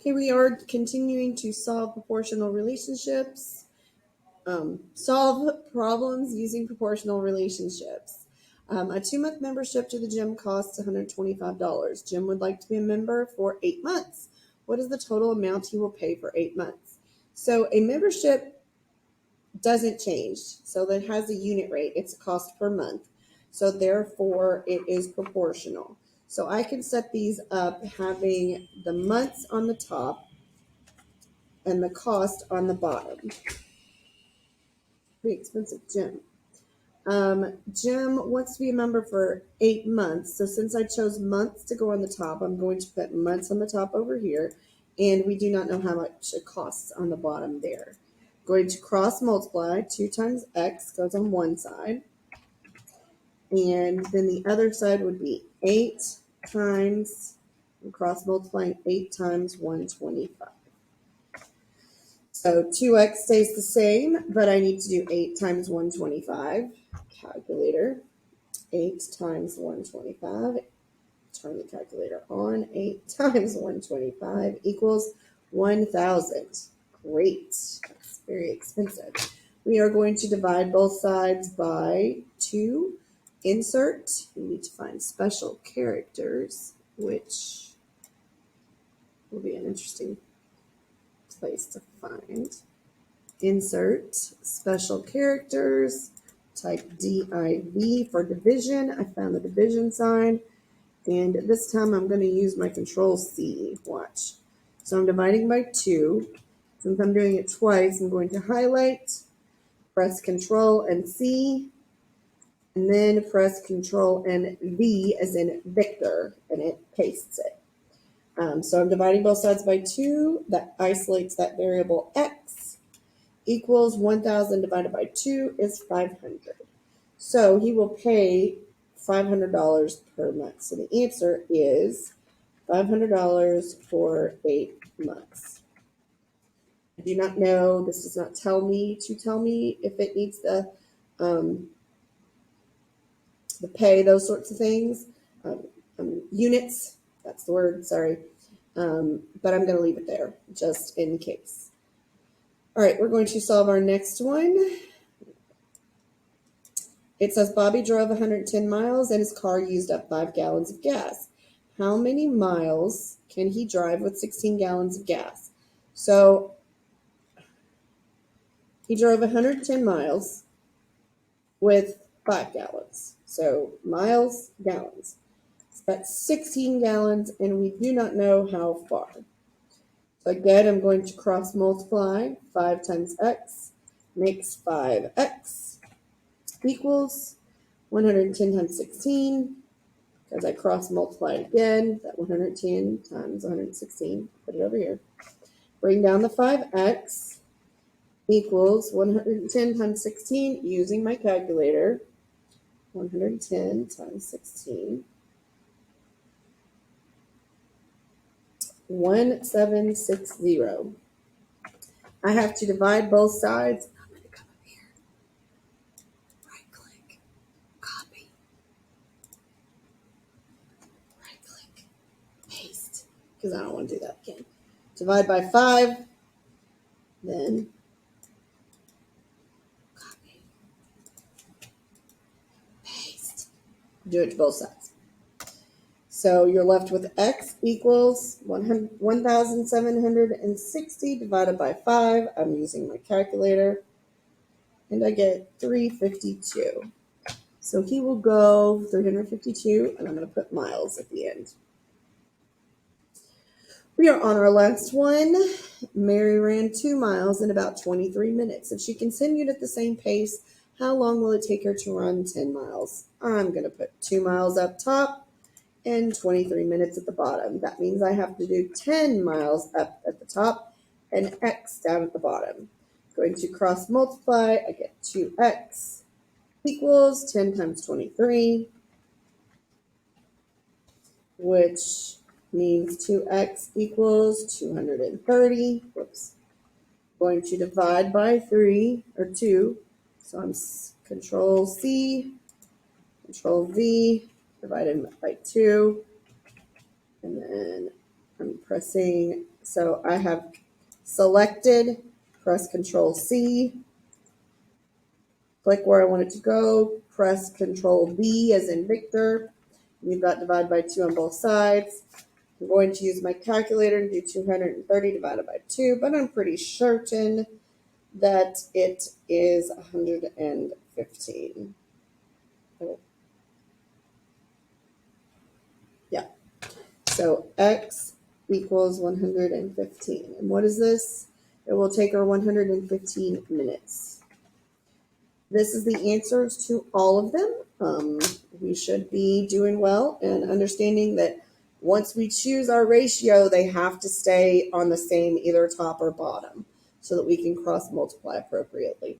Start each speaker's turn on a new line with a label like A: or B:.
A: Okay, we are continuing to solve proportional relationships, solve problems using proportional relationships. A 2-month membership to the gym costs $125. Jim would like to be a member for 8 months. What is the total amount he will pay for 8 months? So a membership doesn't change. So that has a unit rate. It's a cost per month. So therefore it is proportional. So I can set these up having the months on the top and the cost on the bottom. Pretty expensive gym. Jim wants to be a member for 8 months. So since I chose months to go on the top, I'm going to put months on the top over here. And we do not know how much it costs on the bottom there. Going to cross multiply. 2 times x goes on one side. And then the other side would be 8 times, cross multiplying 8 times 125. So 2x stays the same, but I need to do 8 times 125. Calculator. 8 times 125. Turn the calculator on. 8 times 125 equals 1,000. Great. That's very expensive. We are going to divide both sides by 2. Insert. We need to find special characters, which will be an interesting place to find. Insert special characters. Type div for division. I found the division sign. And this time I'm going to use my Control C. Watch. So I'm dividing by 2. Since I'm doing it twice, I'm going to highlight, press Control and C, and then press Control and V as in Victor, and it pastes it. So I'm dividing both sides by 2. That isolates that variable x equals 1,000 divided by 2 is 500. So he will pay $500 per month. So the answer is $500 for 8 months. I do not know. This does not tell me if it needs the pay, those sorts of things. Units, that's the word, sorry. But I'm going to leave it there just in case. All right, we're going to solve our next one. It says Bobby drove 110 miles and his car used up 5 gallons of gas. How many miles can he drive with 16 gallons of gas? So he drove 110 miles with 5 gallons. So miles, gallons. So that's 16 gallons, and we do not know how far. So again, I'm going to cross multiply. 5 times x makes 5x equals 110 times 16. Because I cross multiply again, that 110 times 116, put it over here. Bring down the 5x equals 110 times 16 using my calculator. 110 times 16. 1760. I have to divide both sides. I'm going to come up here. Right click. Copy. Right click. Paste. Because I don't want to do that again. Divide by 5. Then copy. Paste. Do it to both sides. So you're left with x equals 1,760 divided by 5. I'm using my calculator. And I get 352. So he will go 352, and I'm going to put miles at the end. We are on our last one. Mary ran 2 miles in about 23 minutes. If she continued at the same pace, how long will it take her to run 10 miles? I'm going to put 2 miles up top and 23 minutes at the bottom. That means I have to do 10 miles up at the top and x down at the bottom. Going to cross multiply. I get 2x equals 10 times 23, which means 2x equals 230. Whoops. Going to divide by 3 or 2. So I'm Control C, Control V, divided by 2. And then I'm pressing So I have selected, press Control C, click where I want it to go, press Control V as in Victor. We've got divide by 2 on both sides. I'm going to use my calculator and do 230 divided by 2, but I'm pretty certain that it is 115. Oh, yeah. So X equals 115. And what is this? It will take her 115 minutes. This is the answers to all of them. We should be doing well and understanding that once we choose our ratio, they have to stay on the same either top or bottom so that we can cross multiply appropriately.